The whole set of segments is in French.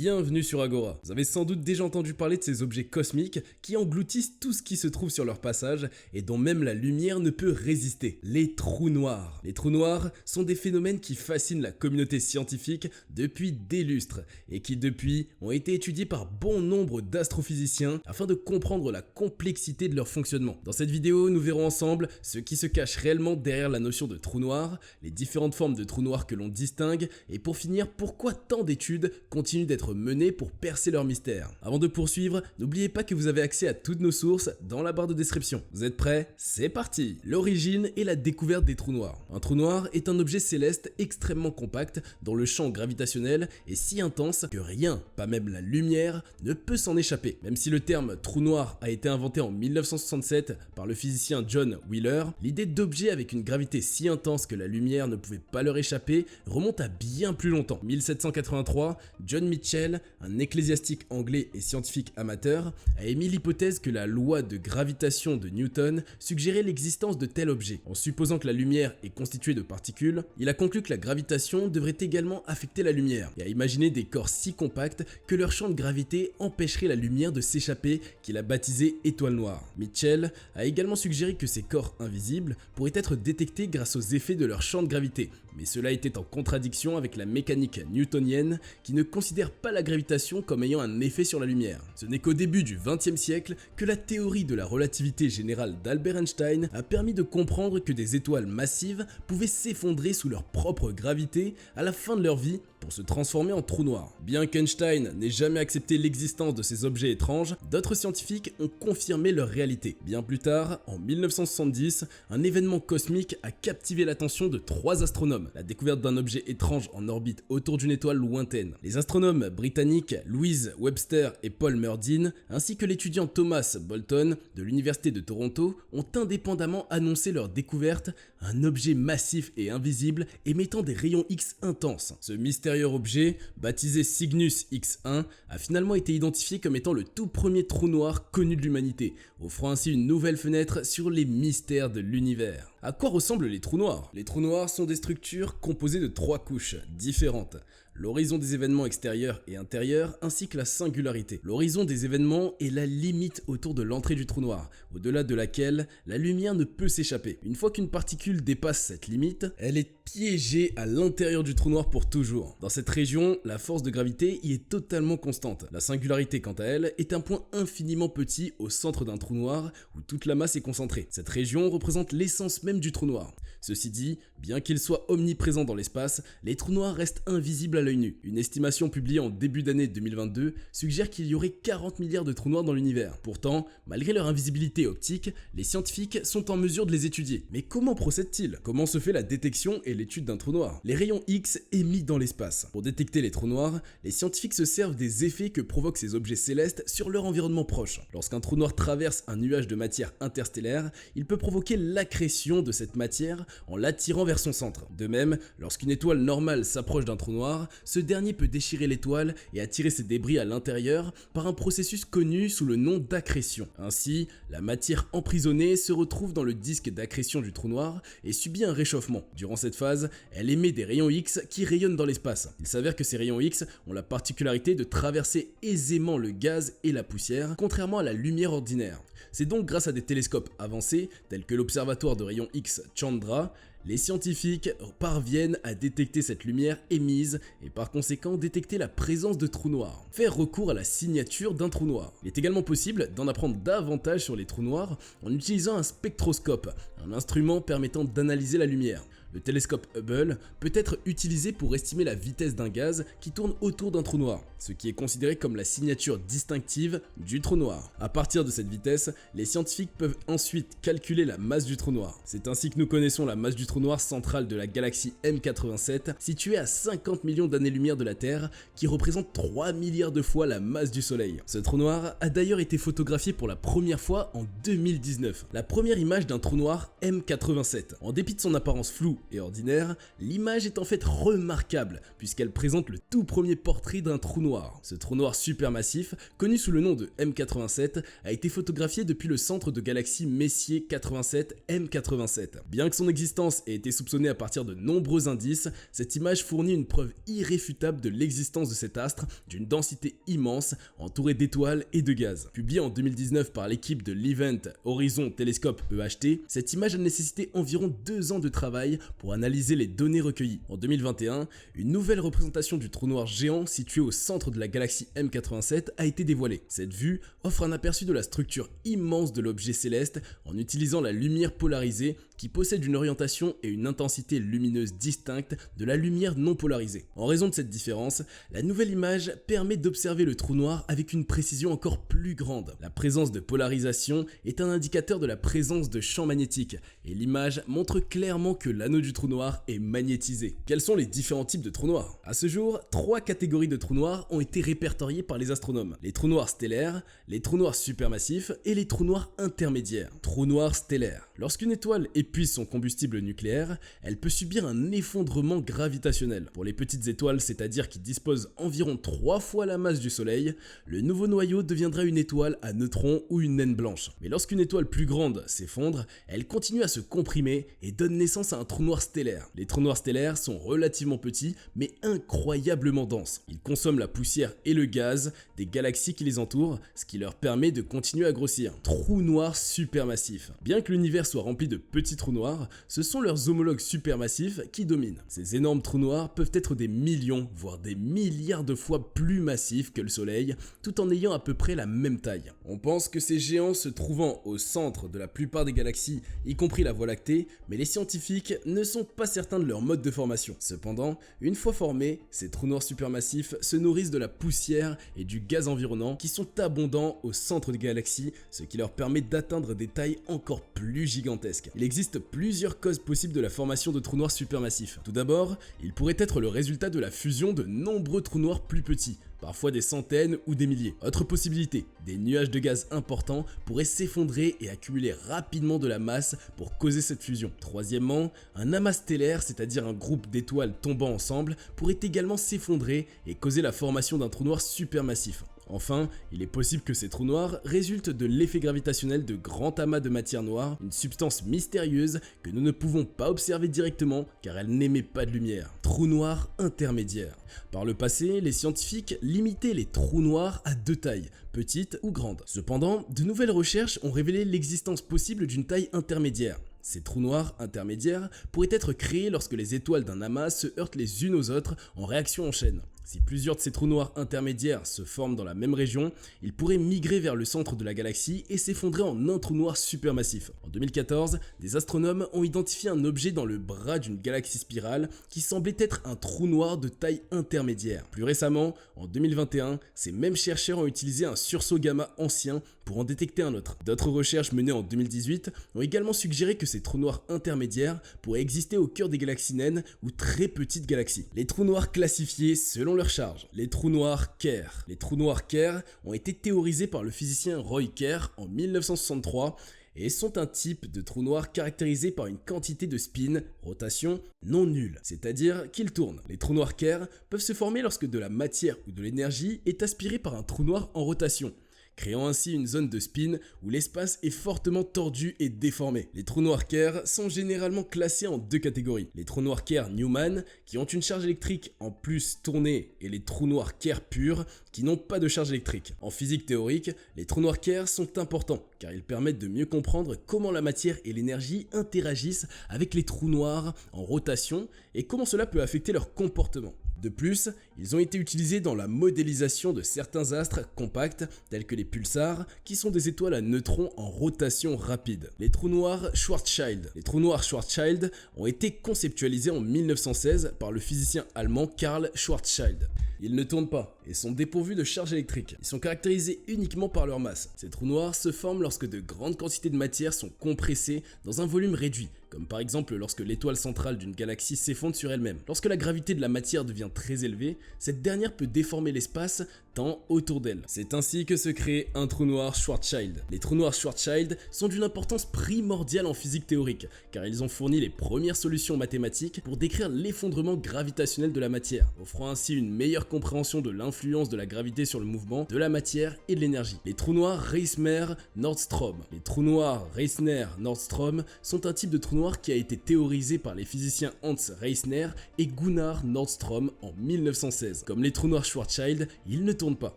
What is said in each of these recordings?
bienvenue sur Agora. Vous avez sans doute déjà entendu parler de ces objets cosmiques qui engloutissent tout ce qui se trouve sur leur passage et dont même la lumière ne peut résister. Les trous noirs. Les trous noirs sont des phénomènes qui fascinent la communauté scientifique depuis des lustres et qui depuis ont été étudiés par bon nombre d'astrophysiciens afin de comprendre la complexité de leur fonctionnement. Dans cette vidéo, nous verrons ensemble ce qui se cache réellement derrière la notion de trou noir, les différentes formes de trous noirs que l'on distingue et pour finir, pourquoi tant d'études continuent d'être menées pour percer leur mystère. Avant de poursuivre, n'oubliez pas que vous avez accès à toutes nos sources dans la barre de description. Vous êtes prêts? C'est parti! L'origine et la découverte des trous noirs. Un trou noir est un objet céleste extrêmement compact dont le champ gravitationnel est si intense que rien, pas même la lumière, ne peut s'en échapper. Même si le terme trou noir a été inventé en 1967 par le physicien John Wheeler, l'idée d'objets avec une gravité si intense que la lumière ne pouvait pas leur échapper remonte à bien plus longtemps. 1783, John Michell, un ecclésiastique anglais et scientifique amateur, a émis l'hypothèse que la loi de gravitation de Newton suggérait l'existence de tels objets. En supposant que la lumière est constituée de particules, il a conclu que la gravitation devrait également affecter la lumière et a imaginé des corps si compacts que leur champ de gravité empêcherait la lumière de s'échapper, qu'il a baptisé étoile noire. Mitchell a également suggéré que ces corps invisibles pourraient être détectés grâce aux effets de leur champ de gravité, mais cela était en contradiction avec la mécanique newtonienne qui ne considère pas la gravitation comme ayant un effet sur la lumière. Ce n'est qu'au début du XXe siècle que la théorie de la relativité générale d'Albert Einstein a permis de comprendre que des étoiles massives pouvaient s'effondrer sous leur propre gravité à la fin de leur vie pour se transformer en trous noirs. Bien qu'Einstein n'ait jamais accepté l'existence de ces objets étranges, d'autres scientifiques ont confirmé leur réalité. Bien plus tard, en 1970, un événement cosmique a captivé l'attention de 3 astronomes, la découverte d'un objet étrange en orbite autour d'une étoile lointaine. Les astronomes britanniques Louise Webster et Paul Murdin, ainsi que l'étudiant Thomas Bolton de l'université de Toronto, ont indépendamment annoncé leur découverte, un objet massif et invisible émettant des rayons X intenses. Ce mystérieux objet, baptisé Cygnus X1, a finalement été identifié comme étant le tout premier trou noir connu de l'humanité, offrant ainsi une nouvelle fenêtre sur les mystères de l'univers. À quoi ressemblent les trous noirs? Les trous noirs sont des structures composées de 3 couches différentes: l'horizon des événements extérieurs et intérieurs ainsi que la singularité. L'horizon des événements est la limite autour de l'entrée du trou noir, au-delà de laquelle la lumière ne peut s'échapper. Une fois qu'une particule dépasse cette limite, elle est piégée à l'intérieur du trou noir pour toujours. Dans cette région, la force de gravité y est totalement constante. La singularité, quant à elle, est un point infiniment petit au centre d'un trou noir où toute la masse est concentrée. Cette région représente l'essence même du trou noir. Ceci dit, bien qu'ils soient omniprésents dans l'espace, les trous noirs restent invisibles à l'œil nu. Une estimation publiée en début d'année 2022 suggère qu'il y aurait 40 milliards de trous noirs dans l'univers. Pourtant, malgré leur invisibilité optique, les scientifiques sont en mesure de les étudier. Mais comment procèdent-ils? Comment se fait la détection et l'étude d'un trou noir? Les rayons X émis dans l'espace. Pour détecter les trous noirs, les scientifiques se servent des effets que provoquent ces objets célestes sur leur environnement proche. Lorsqu'un trou noir traverse un nuage de matière interstellaire, il peut provoquer l'accrétion de cette matière en l'attirant vers son centre. De même, lorsqu'une étoile normale s'approche d'un trou noir, ce dernier peut déchirer l'étoile et attirer ses débris à l'intérieur par un processus connu sous le nom d'accrétion. Ainsi, la matière emprisonnée se retrouve dans le disque d'accrétion du trou noir et subit un réchauffement. Durant cette phase, elle émet des rayons X qui rayonnent dans l'espace. Il s'avère que ces rayons X ont la particularité de traverser aisément le gaz et la poussière, contrairement à la lumière ordinaire. C'est donc grâce à des télescopes avancés, tels que l'observatoire de rayons X Chandra, les scientifiques parviennent à détecter cette lumière émise et par conséquent détecter la présence de trous noirs. Faire recours à la signature d'un trou noir. Il est également possible d'en apprendre davantage sur les trous noirs en utilisant un spectroscope, un instrument permettant d'analyser la lumière. Le télescope Hubble peut être utilisé pour estimer la vitesse d'un gaz qui tourne autour d'un trou noir, ce qui est considéré comme la signature distinctive du trou noir. À partir de cette vitesse, les scientifiques peuvent ensuite calculer la masse du trou noir. C'est ainsi que nous connaissons la masse du trou noir central de la galaxie M87, située à 50 millions d'années-lumière de la Terre, qui représente 3 milliards de fois la masse du Soleil. Ce trou noir a d'ailleurs été photographié pour la première fois en 2019. La première image d'un trou noir M87. En dépit de son apparence floue et ordinaire, l'image est en fait remarquable puisqu'elle présente le tout premier portrait d'un trou noir. Ce trou noir supermassif, connu sous le nom de M87, a été photographié depuis le centre de galaxie Messier 87 M87. Bien que son existence ait été soupçonnée à partir de nombreux indices, cette image fournit une preuve irréfutable de l'existence de cet astre d'une densité immense, entouré d'étoiles et de gaz. Publiée en 2019 par l'équipe de l'Event Horizon Telescope EHT, cette image a nécessité environ 2 ans de travail pour analyser les données recueillies. En 2021, une nouvelle représentation du trou noir géant situé au centre de la galaxie M87 a été dévoilée. Cette vue offre un aperçu de la structure immense de l'objet céleste en utilisant la lumière polarisée qui possède une orientation et une intensité lumineuse distinctes de la lumière non polarisée. En raison de cette différence, la nouvelle image permet d'observer le trou noir avec une précision encore plus grande. La présence de polarisation est un indicateur de la présence de champs magnétiques et l'image montre clairement que l'anneau du trou noir est magnétisé. Quels sont les différents types de trous noirs? À ce jour, 3 catégories de trous noirs ont été répertoriées par les astronomes. Les trous noirs stellaires, les trous noirs supermassifs et les trous noirs intermédiaires. Trous noirs stellaires. Lorsqu'une étoile épuise son combustible nucléaire, elle peut subir un effondrement gravitationnel. Pour les petites étoiles, c'est-à-dire qui disposent environ 3 fois la masse du Soleil, le nouveau noyau deviendra une étoile à neutrons ou une naine blanche. Mais lorsqu'une étoile plus grande s'effondre, elle continue à se comprimer et donne naissance à un trou noir stellaire. Les trous noirs stellaires sont relativement petits mais incroyablement denses. Ils consomment la poussière et le gaz des galaxies qui les entourent, ce qui leur permet de continuer à grossir. Trous noirs supermassifs. Bien que l'univers soit rempli de petits trous noirs, ce sont leurs homologues supermassifs qui dominent. Ces énormes trous noirs peuvent être des millions, voire des milliards de fois plus massifs que le Soleil, tout en ayant à peu près la même taille. On pense que ces géants se trouvant au centre de la plupart des galaxies, y compris la Voie lactée, mais les scientifiques ne sont pas certains de leur mode de formation. Cependant, une fois formés, ces trous noirs supermassifs se nourrissent de la poussière et du gaz environnant qui sont abondants au centre des galaxies, ce qui leur permet d'atteindre des tailles encore plus gigantesques. Il existe plusieurs causes possibles de la formation de trous noirs supermassifs. Tout d'abord, il pourrait être le résultat de la fusion de nombreux trous noirs plus petits, parfois des centaines ou des milliers. Autre possibilité, des nuages de gaz importants pourraient s'effondrer et accumuler rapidement de la masse pour causer cette fusion. Troisièmement, un amas stellaire, c'est-à-dire un groupe d'étoiles tombant ensemble, pourrait également s'effondrer et causer la formation d'un trou noir supermassif. Enfin, il est possible que ces trous noirs résultent de l'effet gravitationnel de grands amas de matière noire, une substance mystérieuse que nous ne pouvons pas observer directement car elle n'émet pas de lumière. Trous noirs intermédiaires. Par le passé, les scientifiques limitaient les trous noirs à 2 tailles, petites ou grandes. Cependant, de nouvelles recherches ont révélé l'existence possible d'une taille intermédiaire. Ces trous noirs intermédiaires pourraient être créés lorsque les étoiles d'un amas se heurtent les unes aux autres en réaction en chaîne. Si plusieurs de ces trous noirs intermédiaires se forment dans la même région, ils pourraient migrer vers le centre de la galaxie et s'effondrer en un trou noir supermassif. En 2014, des astronomes ont identifié un objet dans le bras d'une galaxie spirale qui semblait être un trou noir de taille intermédiaire. Plus récemment, en 2021, ces mêmes chercheurs ont utilisé un sursaut gamma ancien pour en détecter un autre. D'autres recherches menées en 2018 ont également suggéré que ces trous noirs intermédiaires pourraient exister au cœur des galaxies naines ou très petites galaxies. Les trous noirs classifiés selon leur charge. Les trous noirs Kerr. Les trous noirs Kerr ont été théorisés par le physicien Roy Kerr en 1963 et sont un type de trou noir caractérisé par une quantité de spin, rotation, non nulle, c'est-à-dire qu'ils tournent. Les trous noirs Kerr peuvent se former lorsque de la matière ou de l'énergie est aspirée par un trou noir en rotation, créant ainsi une zone de spin où l'espace est fortement tordu et déformé. Les trous noirs Kerr sont généralement classés en 2 catégories. Les trous noirs Kerr-Newman, qui ont une charge électrique en plus tournée, et les trous noirs Kerr purs, qui n'ont pas de charge électrique. En physique théorique, les trous noirs Kerr sont importants, car ils permettent de mieux comprendre comment la matière et l'énergie interagissent avec les trous noirs en rotation, et comment cela peut affecter leur comportement. De plus, ils ont été utilisés dans la modélisation de certains astres compacts tels que les pulsars, qui sont des étoiles à neutrons en rotation rapide. Les trous noirs Schwarzschild. Les trous noirs Schwarzschild ont été conceptualisés en 1916 par le physicien allemand Karl Schwarzschild. Ils ne tournent pas et sont dépourvus de charge électrique. Ils sont caractérisés uniquement par leur masse. Ces trous noirs se forment lorsque de grandes quantités de matière sont compressées dans un volume réduit, comme par exemple lorsque l'étoile centrale d'une galaxie s'effondre sur elle-même. Lorsque la gravité de la matière devient très élevée, cette dernière peut déformer l'espace temps autour d'elle. C'est ainsi que se crée un trou noir Schwarzschild. Les trous noirs Schwarzschild sont d'une importance primordiale en physique théorique, car ils ont fourni les premières solutions mathématiques pour décrire l'effondrement gravitationnel de la matière, offrant ainsi une meilleure compréhension de l'influence de la gravité sur le mouvement de la matière et de l'énergie. Les trous noirs Reisner-Nordström. Les trous noirs Reisner-Nordström sont un type de trou noir qui a été théorisé par les physiciens Hans Reisner et Gunnar Nordström en 1916. Comme les trous noirs Schwarzschild, ils ne tournent pas.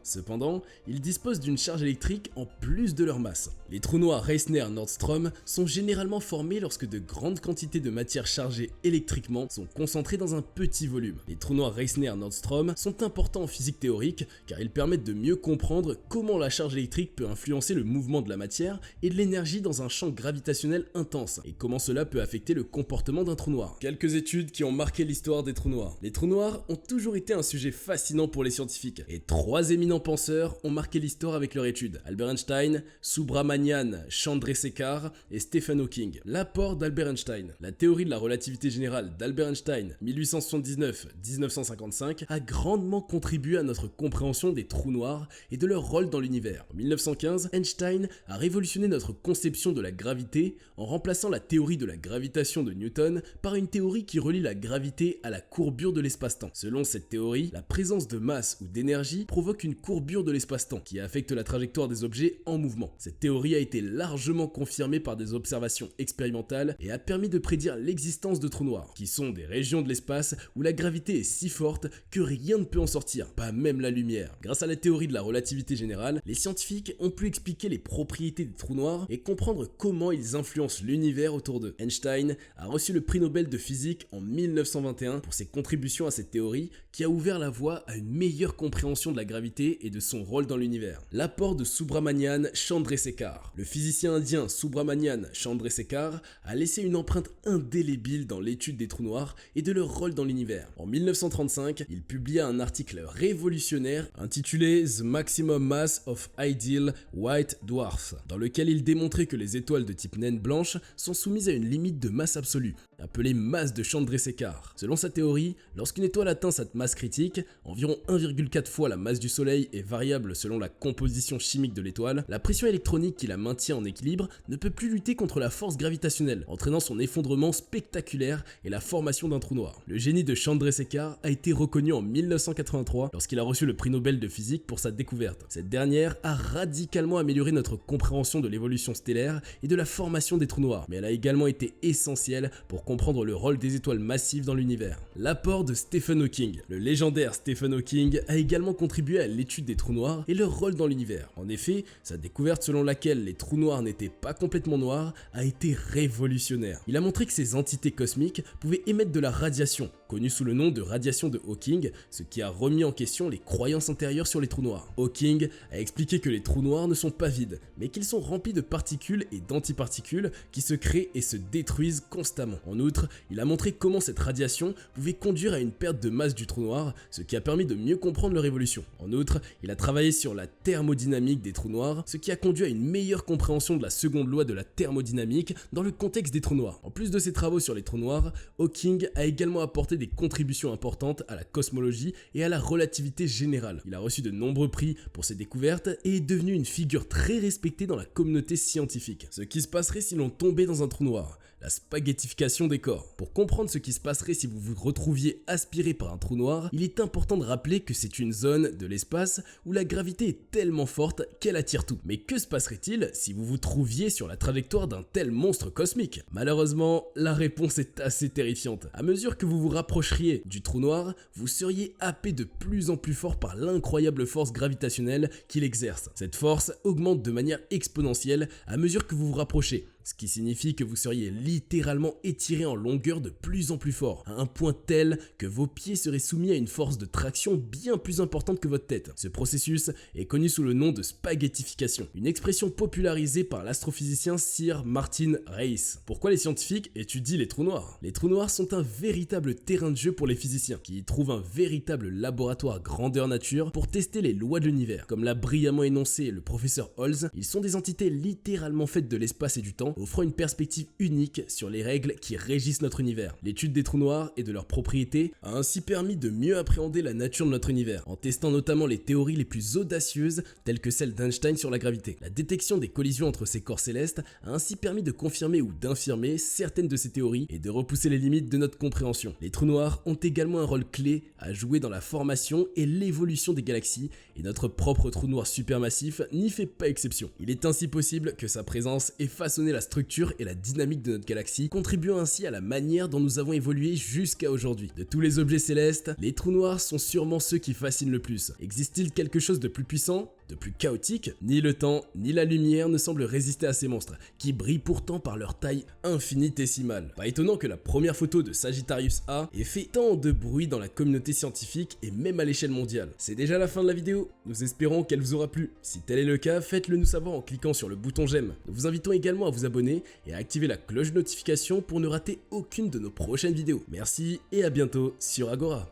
Cependant, ils disposent d'une charge électrique en plus de leur masse. Les trous noirs Reisner-Nordström sont généralement formés lorsque de grandes quantités de matière chargée électriquement sont concentrées dans un petit volume. Les trous noirs Reisner-Nordström sont importants en physique théorique car ils permettent de mieux comprendre comment la charge électrique peut influencer le mouvement de la matière et de l'énergie dans un champ gravitationnel intense et comment cela peut affecter le comportement d'un trou noir. Quelques études qui ont marqué l'histoire des trous noirs. Les trous noirs ont toujours été un sujet fascinant pour les scientifiques et trois éminents penseurs ont marqué l'histoire avec leur étude: Albert Einstein, Subrahmanyan Chandrasekhar et Stephen Hawking. L'apport d'Albert Einstein. La théorie de la relativité générale d'Albert Einstein 1879-1955 a grandement contribué à notre compréhension des trous noirs et de leur rôle dans l'univers. En 1915, Einstein a révolutionné notre conception de la gravité en remplaçant la théorie de la gravitation de Newton par une théorie qui relie la gravité à la courbure de l'espace-temps. Selon cette théorie, la présence de masse ou d'énergie provoque une courbure de l'espace-temps qui affecte la trajectoire des objets en mouvement. Cette théorie a été largement confirmée par des observations expérimentales et a permis de prédire l'existence de trous noirs, qui sont des régions de l'espace où la gravité est si forte que rien ne peut en sortir, pas même la lumière. Grâce à la théorie de la relativité générale, les scientifiques ont pu expliquer les propriétés des trous noirs et comprendre comment ils influencent l'univers autour d'eux. Einstein a reçu le prix Nobel de physique en 1921 pour ses contributions à cette théorie qui a ouvert la voie à une meilleure compréhension de la gravité et de son rôle dans l'univers. L'apport de Subrahmanyan Chandrasekhar. Le physicien indien Subrahmanyan Chandrasekhar a laissé une empreinte indélébile dans l'étude des trous noirs et de leur rôle dans l'univers. En 1935, il publia un article révolutionnaire intitulé The Maximum Mass of Ideal White Dwarfs, dans lequel il démontrait que les étoiles de type naine blanche sont soumises à une limite de masse absolue, appelée masse de Chandrasekhar. Selon sa théorie, lorsqu'une étoile atteint cette masse critique, environ 1,4 fois la masse du Soleil est variable selon la composition chimique de l'étoile, la pression électronique qui la maintient en équilibre ne peut plus lutter contre la force gravitationnelle, entraînant son effondrement spectaculaire et la formation d'un trou noir. Le génie de Chandrasekhar a été reconnu en 1983 lorsqu'il a reçu le prix Nobel de physique pour sa découverte. Cette dernière a radicalement amélioré notre compréhension de l'évolution stellaire et de la formation des trous noirs, mais elle a également été essentielle pour comprendre le rôle des étoiles massives dans l'univers. L'apport de Stephen Hawking. Le légendaire Stephen Hawking a également contribué à l'étude des trous noirs et leur rôle dans l'univers. En effet, sa découverte selon laquelle les trous noirs n'étaient pas complètement noirs a été révolutionnaire. Il a montré que ces entités cosmiques pouvaient émettre de la radiation, connue sous le nom de radiation de Hawking, ce qui a remis en question les croyances antérieures sur les trous noirs. Hawking a expliqué que les trous noirs ne sont pas vides, mais qu'ils sont remplis de particules et d'antiparticules qui se créent et se détruisent constamment. En outre, il a montré comment cette radiation pouvait conduire à une perte de masse du trou noir, ce qui a permis de mieux comprendre leur évolution. En outre, il a travaillé sur la thermodynamique des trous noirs, ce qui a conduit à une meilleure compréhension de la seconde loi de la thermodynamique dans le contexte des trous noirs. En plus de ses travaux sur les trous noirs, Hawking a également apporté des contributions importantes à la cosmologie et à la relativité générale. Il a reçu de nombreux prix pour ses découvertes et est devenu une figure très respectée dans la communauté scientifique. Ce qui se passerait si l'on tombait dans un trou noir. La spaghettification des corps. Pour comprendre ce qui se passerait si vous vous retrouviez aspiré par un trou noir, il est important de rappeler que c'est une zone de l'espace où la gravité est tellement forte qu'elle attire tout. Mais que se passerait-il si vous vous trouviez sur la trajectoire d'un tel monstre cosmique? Malheureusement, la réponse est assez terrifiante. À mesure que vous vous rapprocheriez du trou noir, vous seriez happé de plus en plus fort par l'incroyable force gravitationnelle qu'il exerce. Cette force augmente de manière exponentielle à mesure que vous vous rapprochez, ce qui signifie que vous seriez littéralement étiré en longueur de plus en plus fort, à un point tel que vos pieds seraient soumis à une force de traction bien plus importante que votre tête. Ce processus est connu sous le nom de spaghettification, une expression popularisée par l'astrophysicien Sir Martin Rees. Pourquoi les scientifiques étudient les trous noirs? Les trous noirs sont un véritable terrain de jeu pour les physiciens, qui y trouvent un véritable laboratoire grandeur nature pour tester les lois de l'univers. Comme l'a brillamment énoncé le professeur Holz, ils sont des entités littéralement faites de l'espace et du temps, offrant une perspective unique sur les règles qui régissent notre univers. L'étude des trous noirs et de leurs propriétés a ainsi permis de mieux appréhender la nature de notre univers, en testant notamment les théories les plus audacieuses telles que celle d'Einstein sur la gravité. La détection des collisions entre ces corps célestes a ainsi permis de confirmer ou d'infirmer certaines de ces théories et de repousser les limites de notre compréhension. Les trous noirs ont également un rôle clé à jouer dans la formation et l'évolution des galaxies, et notre propre trou noir supermassif n'y fait pas exception. Il est ainsi possible que sa présence ait façonné la structure et la dynamique de notre galaxie, contribuant ainsi à la manière dont nous avons évolué jusqu'à aujourd'hui. De tous les objets célestes, les trous noirs sont sûrement ceux qui fascinent le plus. Existe-t-il quelque chose de plus puissant, de plus chaotique? Ni le temps, ni la lumière ne semblent résister à ces monstres, qui brillent pourtant par leur taille infinitésimale. Pas étonnant que la première photo de Sagittarius A ait fait tant de bruit dans la communauté scientifique et même à l'échelle mondiale. C'est déjà la fin de la vidéo, nous espérons qu'elle vous aura plu. Si tel est le cas, faites-le nous savoir en cliquant sur le bouton j'aime. Nous vous invitons également à vous abonner et à activer la cloche de notification pour ne rater aucune de nos prochaines vidéos. Merci et à bientôt sur Agora.